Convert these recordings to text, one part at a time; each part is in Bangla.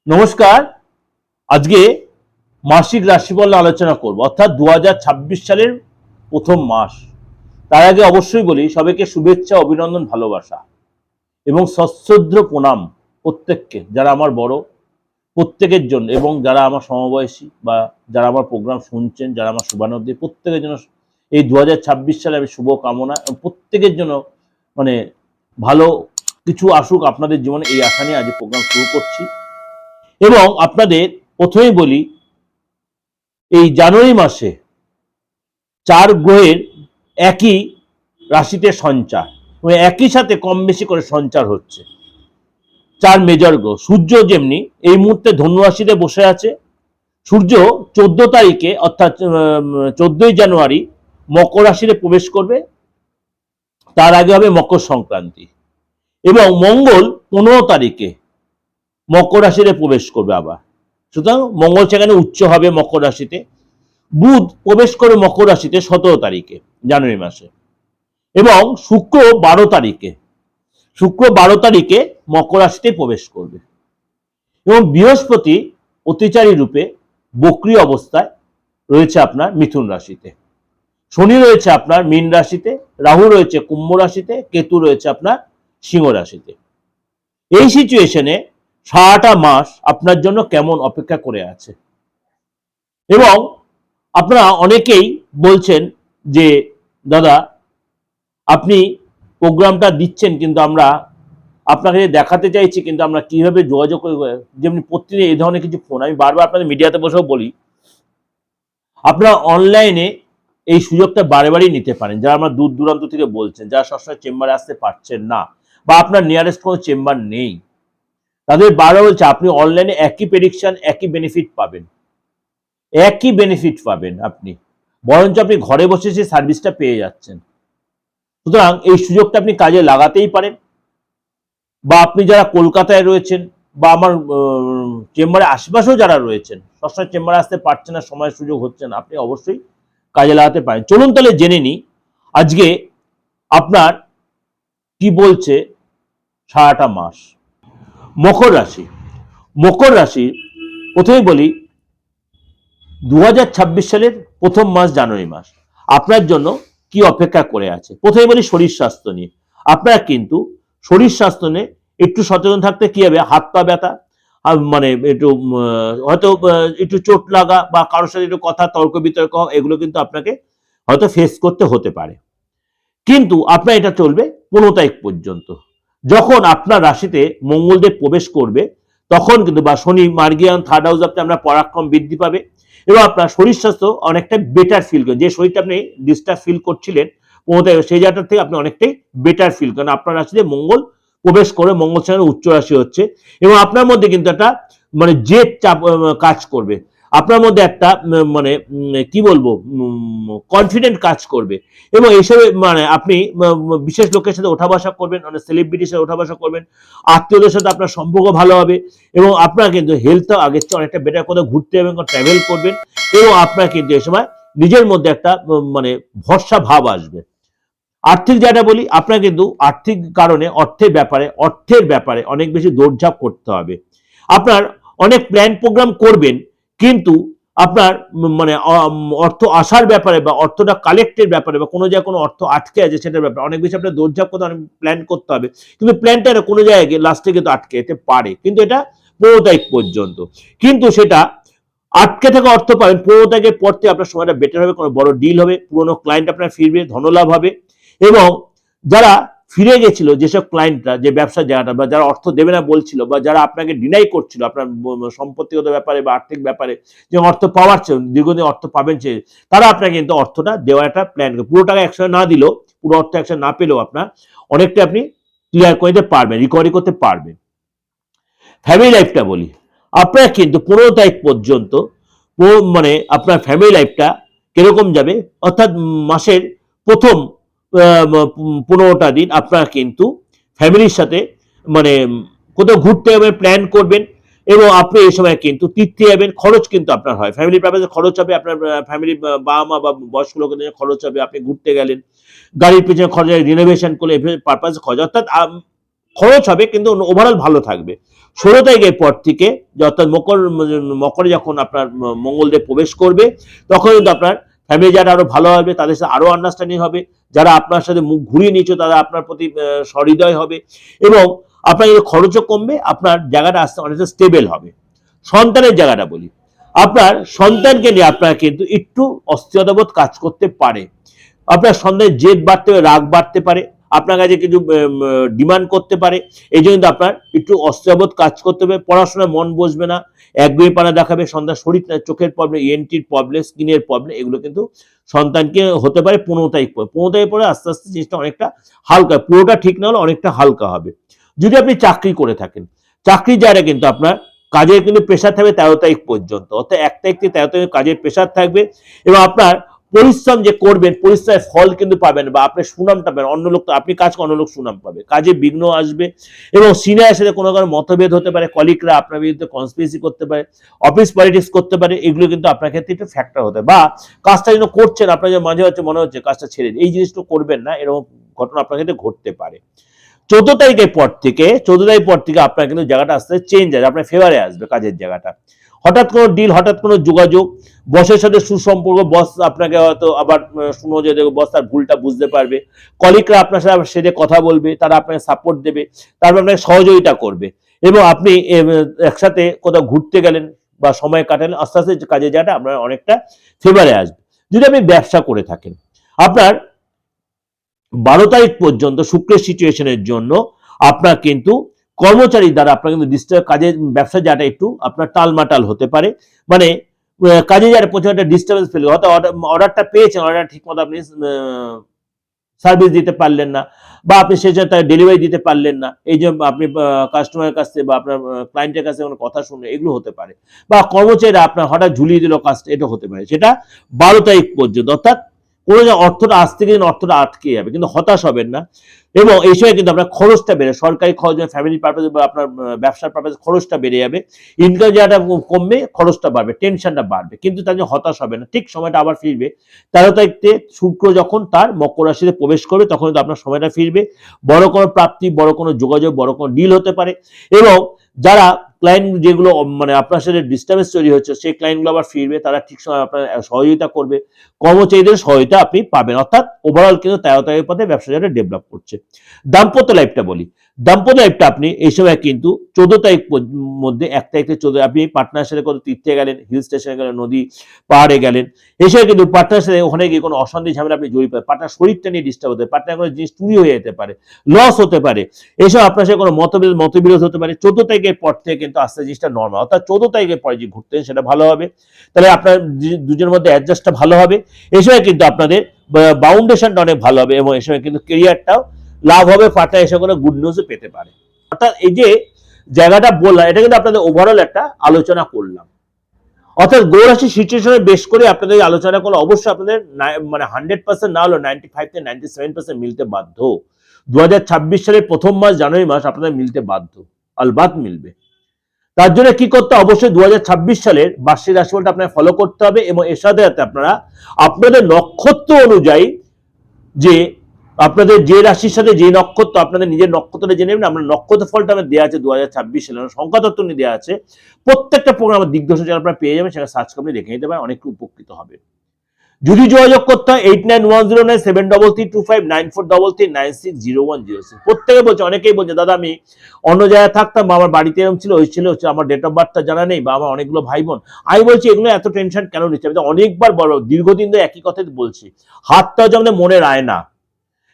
নমস্কার। আজকে মাসিক রাশিফল আলোচনা করব, অর্থাৎ 2026 সালের প্রথম মাস। তার আগে অবশ্যই বলি সবাইকে শুভেচ্ছা, অভিনন্দন, ভালোবাসা এবং সশ্রদ্ধ প্রণাম প্রত্যেককে, যারা আমার বড়, প্রত্যেকের জন্য, এবং যারা আমার সমবয়সী বা যারা আমার প্রোগ্রাম শুনছেন, যারা আমার শুভানুধ্যায়ী, প্রত্যেকের জন্য এই 2026 সালে আমি শুভ কামনা এবং প্রত্যেকের জন্য মানে ভালো কিছু আসুক আপনাদের জীবনে, এই আশা নিয়ে আজ প্রোগ্রাম শুরু করছি। এবং আপনাদের প্রথমেই বলি, এই জানুয়ারি মাসে 4 গ্রহের একই রাশিতে সঞ্চার, একই সাথে কম বেশি করে সঞ্চার হচ্ছে। 4 মেজর গ্রহ। সূর্য যেমনি এই মুহূর্তে ধনু রাশিতে বসে আছে। সূর্য 14 তারিখে অর্থাৎ 14ই জানুয়ারি মকর রাশিতে প্রবেশ করবে। তার আগে হবে মকর সংক্রান্তি। এবং মঙ্গল 15 তারিখে মকর রাশিতে প্রবেশ করবে আবার। সুতরাং মঙ্গল সেখানে উচ্চ হবে মকর রাশিতে। বুধ প্রবেশ করে মকর রাশিতে 17 তারিখে জানুয়ারি মাসে। এবং শুক্র 12 তারিখে মকর রাশিতে প্রবেশ করবে। এবং বৃহস্পতি অতিচারী রূপে বক্রী অবস্থায় রয়েছে আপনার মিথুন রাশিতে। শনি রয়েছে আপনার মীন রাশিতে, রাহু রয়েছে কুম্ভ রাশিতে, কেতু রয়েছে আপনার সিংহ রাশিতে। এই সিচুয়েশনে সারাটা মাস আপনার জন্য কেমন অপেক্ষা করে আছে। এবং আপনারা অনেকেই বলছেন যে দাদা আপনি প্রোগ্রামটা দিচ্ছেন, কিন্তু আমরা আপনাকে দেখাতে চাইছি, কিন্তু আমরা কিভাবে যোগাযোগ করব। যেমনি প্রতিদিন এই ধরনের কিছু ফোন, আমি বারবার আপনাদের মিডিয়াতে বসেও বলি, আপনারা অনলাইনে এই সুযোগটা বারে নিতে পারেন। যারা আমরা দূর দূরান্ত থেকে বলছেন, যারা সবসময় চেম্বারে আসতে পারছেন না বা আপনার নিয়ারেস্ট কোনো চেম্বার নেই, তাদের বারবার বলছে আপনি অনলাইনে একই প্রেডিকশন, একই বেনিফিট পাবেন আপনি, বরঞ্চ আপনি ঘরে বসে সেই সার্ভিসটা পেয়ে যাচ্ছেন। সুতরাং এই সুযোগটা আপনি কাজে লাগাতেই পারেন। বা আপনি যারা কলকাতায় রয়েছেন বা আমার চেম্বারে আশেপাশেও যারা রয়েছেন, সবসময় চেম্বারে আসতে পারছেন না, সময় সুযোগ হচ্ছে না, আপনি অবশ্যই কাজে লাগাতে পারেন। চলুন তাহলে জেনে নিই আজকে আপনার কি বলছে সারাটা মাস। মকর রাশি প্রথমে বলি 2026 সালের প্রথম মাস জানুয়ারি মাস আপনার জন্য কি অপেক্ষা করে আছে। প্রথমে বলি শরীর স্বাস্থ্য নিয়ে। আপনারা কিন্তু শরীর স্বাস্থ্য নিয়ে একটু সচেতন থাকতে কি হবে, হাত পা ব্যথা, মানে একটু হয়তো একটু চোট লাগা বা কারোর সাথে একটু কথা তর্ক বিতর্ক, এগুলো কিন্তু আপনাকে হয়তো ফেস করতে হতে পারে। কিন্তু আপনার এটা চলবে 15 তারিখ পর্যন্ত। যখন আপনার রাশিতে মঙ্গলদেব প্রবেশ করবে তখন কিন্তু, বা শনি মার্গিয়ান থার্ড হাউস আপনি আপনার পরাক্রম বৃদ্ধি পাবে এবং আপনার শরীর স্বাস্থ্য অনেকটা বেটার ফিল করেন। যে শরীরটা আপনি ডিস্টার্ব ফিল করছিলেন 15 তারিখ, সেই জায়গাটা থেকে আপনি অনেকটাই বেটার ফিল করেন। আপনার রাশিতে মঙ্গল প্রবেশ করে, মঙ্গল সেখানে উচ্চ রাশি হচ্ছে এবং আপনার মধ্যে কিন্তু একটা মানে জেদ চাপ কাজ করবে। আপনার মধ্যে একটা মানে কি বলবো, কনফিডেন্ট কাজ করবে এবং এইসবে মানে আপনি বিশেষ লোকের সাথে ওঠা বসা করবেন, অনেক সেলিব্রিটির সাথে ওঠা বসা করবেন, আত্মীয়দের সাথে আপনার সম্পর্ক ভালো হবে এবং আপনার কিন্তু হেলথটা আগের চেয়ে অনেকটা বেটার, কোথাও ঘুরতে যাবেন, ট্রাভেল করবেন এবং আপনার কিন্তু এই সময় নিজের মধ্যে একটা মানে ভরসা ভাব আসবে। আর্থিক জায়গাটা বলি, আপনার কিন্তু আর্থিক কারণে অর্থের ব্যাপারে অনেক বেশি দৌড়ঝাঁপ করতে হবে। আপনার অনেক প্ল্যান প্রোগ্রাম করবেন, কিন্তু আপনার মানে অর্থ আসার ব্যাপারে বা অর্থটা কালেক্টের ব্যাপারে বা কোনো জায়গায় কোনো অর্থ আটকে আছে সেটার ব্যাপারে অনেক বেশি আপনার দৌড়ঝাঁপ করতে, অনেক প্ল্যান করতে হবে, কিন্তু প্ল্যানটা কোনো জায়গায় লাস্টে কিন্তু আটকে যেতে পারে। কিন্তু এটা 15 তারিখ পর্যন্ত, কিন্তু সেটা আটকে থাকা অর্থ পাবেন 15 তারিখের পর থেকে আপনার সময়টা বেটার হবে, কোনো বড় ডিল হবে, পুরোনো ক্লায়েন্ট আপনার ফিরবে, ধনলাভ হবে। এবং যারা ফিরে গেছিল, যেসব ক্লায়েন্টরা যে ব্যবসার জায়গাটা বা যারা অর্থ দেবে না বলছিল বা যারা আপনাকে ডিনাই করছিল আপনার সম্পত্তিগত ব্যাপারে বা আর্থিক ব্যাপারে, যে অর্থ পাওয়ার দীর্ঘদিন অর্থ পাবেন সে, তারা আপনাকে কিন্তু অর্থটা দেওয়ার একটা প্ল্যান করে, পুরো টাকা একসাথে না দিলেও, পুরো অর্থ একসাথে না পেলেও আপনার অনেকটা আপনি ক্লিয়ার করে দিতে পারবেন, রিকভারি করতে পারবেন। ফ্যামিলি লাইফটা বলি, আপনার কিন্তু 15 তারিখ পর্যন্ত মানে আপনার ফ্যামিলি লাইফটা কিরকম যাবে, অর্থাৎ মাসের প্রথম 15টা দিন আপনারা কিন্তু ফ্যামিলির সাথে মানে কোথাও ঘুরতে যাবেন, প্ল্যান করবেন এবং আপনি এই সময় কিন্তু তীর্থে যাবেন। খরচ কিন্তু আপনার হয়, ফ্যামিলির ব্যাপারে খরচ হবে, আপনার ফ্যামিলি বাবা মা বা বয়স্ক লোকের খরচ হবে, আপনি ঘুরতে গেলেন, গাড়ির পেছনে খরচ, রিনোভেশন করলে পারপাস খরচ, অর্থাৎ খরচ হবে কিন্তু ওভারঅল ভালো থাকবে। 16 তারিখের পর থেকে, অর্থাৎ মকরে যখন আপনার মঙ্গলদেব প্রবেশ করবে, তখন কিন্তু আপনার ফ্যামিলি যারা আরো ভালো হবে, তাদের সাথে আরো আন্ডারস্ট্যান্ডিং হবে, যারা আপনার সাথে মুখ ঘুরিয়ে নিচ্ছে তারা আপনার প্রতি সহৃদয় হবে, এবং আপনার কিন্তু খরচও কমবে, আপনার জায়গাটা আস্তে অনেকটা স্টেবল হবে। সন্তানের জায়গাটা বলি, আপনার সন্তানকে নিয়ে আপনার কিন্তু একটু অস্থিরতাবোধ কাজ করতে পারে, আপনার সন্তানের জেদ বাড়তে পারে, রাগ বাড়তে পারে, আপনার কাছে কিছু ডিমান্ড করতে পারে, এই জন্য আপনার একটু অস্থিরবোধ কাজ করতে হবে, পড়াশোনায় মন বসবে না, একগুঁয়েপনা দেখাবে, সন্তান শরীর চোখের প্রবলেম, ইএনটির প্রবলেম, স্কিনের প্রবলেম, এগুলো কিন্তু সন্তানকে হতে পারে 15 তারিখ পরে। 15 তারিখ পরে আস্তে আস্তে জিনিসটা অনেকটা হালকা, পুরোটা ঠিক না হলে অনেকটা হালকা হবে। যদি আপনি চাকরি করে থাকেন, চাকরির জায়গায় কিন্তু আপনার কাজের কিন্তু প্রেশার থাকবে 13 তারিখ পর্যন্ত, অর্থাৎ 1 তারিখ থেকে 13 তারিখ কাজের প্রেশার থাকবে, এবং আপনার পরিশ্রম যে করবেন পরিশ্রমের ফল কিন্তু পাবেন, বা আপনি সুনামটা পাবেন, অন্য লোক, আপনি কাজ করে অন্য লোক সুনাম পাবে, কাজে বিঘ্ন আসবে, এবং সিনিয়রের সাথে কোনো কারণে মতভেদ হতে পারে, কলিগরা আপনার বিরুদ্ধে কনস্পিরেসি করতে পারে, অফিস পলিটিক্স করতে পারে, এগুলো কিন্তু আপনার ক্ষেত্রে একটু ফ্যাক্টর হতে, বা কাজটা যেন করছেন আপনার যে মাঝে হচ্ছে মনে হচ্ছে কাজটা ছেড়ে দিন, এই জিনিসটা করবেন না, এরকম ঘটনা আপনার ক্ষেত্রে ঘটতে পারে। 14 তারিখের পর থেকে আপনার কিন্তু জায়গাটা আস্তে চেঞ্জ আসবে, আপনার ফেভারে আসবে কাজের জায়গাটা, হঠাৎ কোনো ডিল, হঠাৎ কোনো যোগাযোগ, বসের সাথে সুসম্পর্ক, বস আপনাকে হয়তো আবার শুনো যে বস তার ভুলটা বুঝতে পারবে, কলিগরা আপনার সাথে সেটা কথা বলবে, তারা আপনাকে সাপোর্ট দেবে, তারপর আপনাকে সহযোগিতা করবে, এবং আপনি একসাথে কোথাও ঘুরতে গেলেন বা সময় কাটালেন, আস্তে আস্তে কাজের জায়গাটা আপনার অনেকটা ফেভারে আসবে। যদি আপনি ব্যবসা করে থাকেন, আপনার 12 তারিখ পর্যন্ত শুক্রের সিচুয়েশনের জন্য আপনার কিন্তু কর্মচারী দ্বারা আপনার কিন্তু ডিস্টার্ব, কাজের ব্যবসা যাটা একটু আপনার টালমাটাল হতে পারে, মানে কাজে যারা প্রচুর একটা ডিস্টার্বেন্স ফেল, হয়তো অর্ডারটা পেয়েছেন, অর্ডার ঠিক মতো আপনি সার্ভিস দিতে পারলেন না, বা আপনি সে ডেলিভারি দিতে পারলেন না, এই যে আপনি কাস্টমারের কাছ থেকে বা আপনার ক্লায়েন্টের কাছে কোনো কথা শুনে, এগুলো হতে পারে, বা কর্মচারীরা আপনার হঠাৎ ঝুলিয়ে দিল কাজটা, এটা হতে পারে, সেটা 12 তারিখ পর্যন্ত, অর্থাৎ কোনো অর্থটা আসতে গিয়ে অর্থটা আটকে যাবে, কিন্তু হতাশ হবেন না, এবং এই সময় কিন্তু আপনার খরচটা বেড়ে, সরকারি খরচ, ফ্যামিলি পারপাসে বা আপনার ব্যবসার পারপাসে খরচটা বেড়ে যাবে, ইনকাম যাটা কমবে, খরচটা বাড়বে, টেনশনটা বাড়বে, কিন্তু তার জন্য হতাশ হবে না, ঠিক সময়টা আবার ফিরবে। 13 তারিখে শুক্র যখন তার মকর রাশিতে প্রবেশ করবে, তখন কিন্তু আপনার সময়টা ফিরবে, বড় কোনো প্রাপ্তি, বড় কোনো যোগাযোগ, বড় কোনো ডিল হতে পারে, এবং যারা ক্লায়েন্ট যেগুলো মানে আপনার সাথে ডিস্টার্বেন্স তৈরি হচ্ছে, সেই ক্লায়েন্টগুলো আবার ফিরবে, তারা ঠিক সময় আপনার সহযোগিতা করবে, কর্মচারীদের সহায়তা আপনি পাবেন, অর্থাৎ ওভারঅল কিন্তু 13 তারিখের পথে ব্যবসাটা ডেভেলপ করছে। দাম্পত্য লাইফটা বলি, দাম্পত্য লাইফটা আপনি এই সময় কিন্তু 14 তারিখ মধ্যে, 1 তারিখ থেকে 14 আপনি পার্টনার সাথে কোনো তীর্থে গেলেন, হিল স্টেশনে গেলেন, নদী পাহাড়ে গেলেন, এই সময় কিন্তু পার্টনার সাথে ওখানে গিয়ে কোনো অশান্তি ঝামেলা আপনি জড়িত, পার্টনার শরীরটা নিয়ে ডিস্টার্ব হতে পারে, পার্টনার কোনো জিনিস চুরি হয়ে যেতে পারে, লস হতে পারে, এইসব আপনার সাথে কোনো মতবিরোধ হতে পারে। 14 তারিখের পর থেকে কিন্তু আস্তে জিনিসটা নর্মাল, অর্থাৎ 14 তারিখের পরে যে ঘুরতে সেটা ভালো হবে, তাহলে আপনার দুজনের মধ্যে অ্যাডজাস্টটা ভালো হবে, এই সময় কিন্তু আপনাদের বাউন্ডেশনটা অনেক ভালো হবে, এবং এই সময় কিন্তু ক্যারিয়ারটাও লাভ হবে, পার্টনার এসে কোনো গুড নিউজও পেতে পারে। অর্থাৎ এই যে জায়গাটা বললাম, এটা কিন্তু আপনাদের ওভারঅল একটা আলোচনা করলাম, অর্থাৎ গ্রহ রাশি সিচুয়েশনে বেশ করে আপনাদের আলোচনা করলে অবশ্যই আপনাদের মানে 100% না হলেও 95 থেকে 97% মিলতে বাধ্য। 2026 সালের প্রথম মাস জানুয়ারি মাস আপনাদের মিলতে বাধ্য, আলবাত মিলবে। তার জন্য কি করতে, অবশ্যই 2026 সালের বার্ষিক রাশিফলটা আপনাকে ফলো করতে হবে, এবং এর সাথে সাথে আপনারা আপনাদের নক্ষত্র অনুযায়ী, যে আপনাদের যে রাশির সাথে যে নক্ষত্র, আপনাদের নিজের নক্ষত্রটা জেনে নেবেন, আমরা নক্ষত্র ফলটা আমার দেওয়া আছে 2026 সালের সংখ্যাতত্ত্ব নিয়ে দেওয়া আছে, প্রত্যেকটা প্রোগ্রামের দিগদর্শ যারা আপনারা পেয়ে যাবেন, সেটা সার্চ করে দেখে নিতে পারেন, অনেক উপকৃত হবে। যদি যোগাযোগ করতে হয় 89109733259433960106। প্রত্যেকে বলছে, অনেকেই বলছে দাদা আমি অন্য জায়গায় থাকতাম, বা আমার বাড়িতে এরকম ছিল, ওই ছিল, আমার ডেট অফ বার্থটা জানা নেই, বা আমার অনেকগুলো ভাই বোন। আমি বলছি এগুলো এত টেনশন কেন নিচ্ছে, আমি তো অনেকবার বড় দীর্ঘদিন ধরে একই কথাই বলছি, হাতটা হচ্ছে আমাদের মনের আয়না,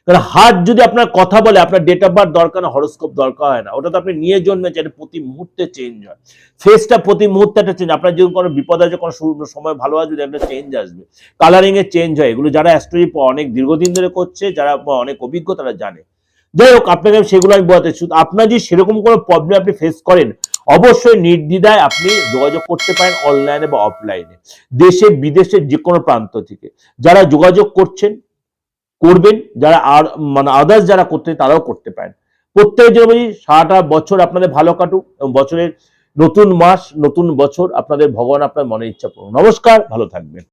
কারণ হাত যদি আপনার কথা বলে, আপনার ডেট অফ বার্থ দরকার না, হরোস্কোপ দরকার হয় না, ওটা তো আপনি নিয়ে জন্মেছেন, এটা প্রতি মুহূর্তে চেঞ্জ হয়, ফেসটা প্রতি মুহূর্তে একটা চেঞ্জ, আপনার যদি কোনো বিপদ আছে, কোনো সময় ভালো আছে, যদি একটা চেঞ্জ আসবে, কালারিং এর চেঞ্জ হয়, এগুলো যারা অ্যাস্ট্রোলজি অনেক দীর্ঘদিন ধরে করছে, যারা অনেক অভিজ্ঞ, তারা জানে। যাই হোক, আপনাকে সেগুলো আমি বলতে, আপনার যদি সেরকম কোনো প্রবলেম আপনি ফেস করেন, অবশ্যই নির্দ্বিধায় আপনি যোগাযোগ করতে পারেন, অনলাইনে বা অফলাইনে, দেশে বিদেশের যে কোনো প্রান্ত থেকে যারা যোগাযোগ করবেন, যারা আর মানে আদার্স যারা করতে, তারাও করতে পারেন। প্রত্যেকের জন্য সারাটা বছর আপনাদের ভালো কাটুক, এবং বছরের নতুন মাস, নতুন বছর আপনাদের ভগবান আপনার মনের ইচ্ছা পূরণ। নমস্কার, ভালো থাকবেন।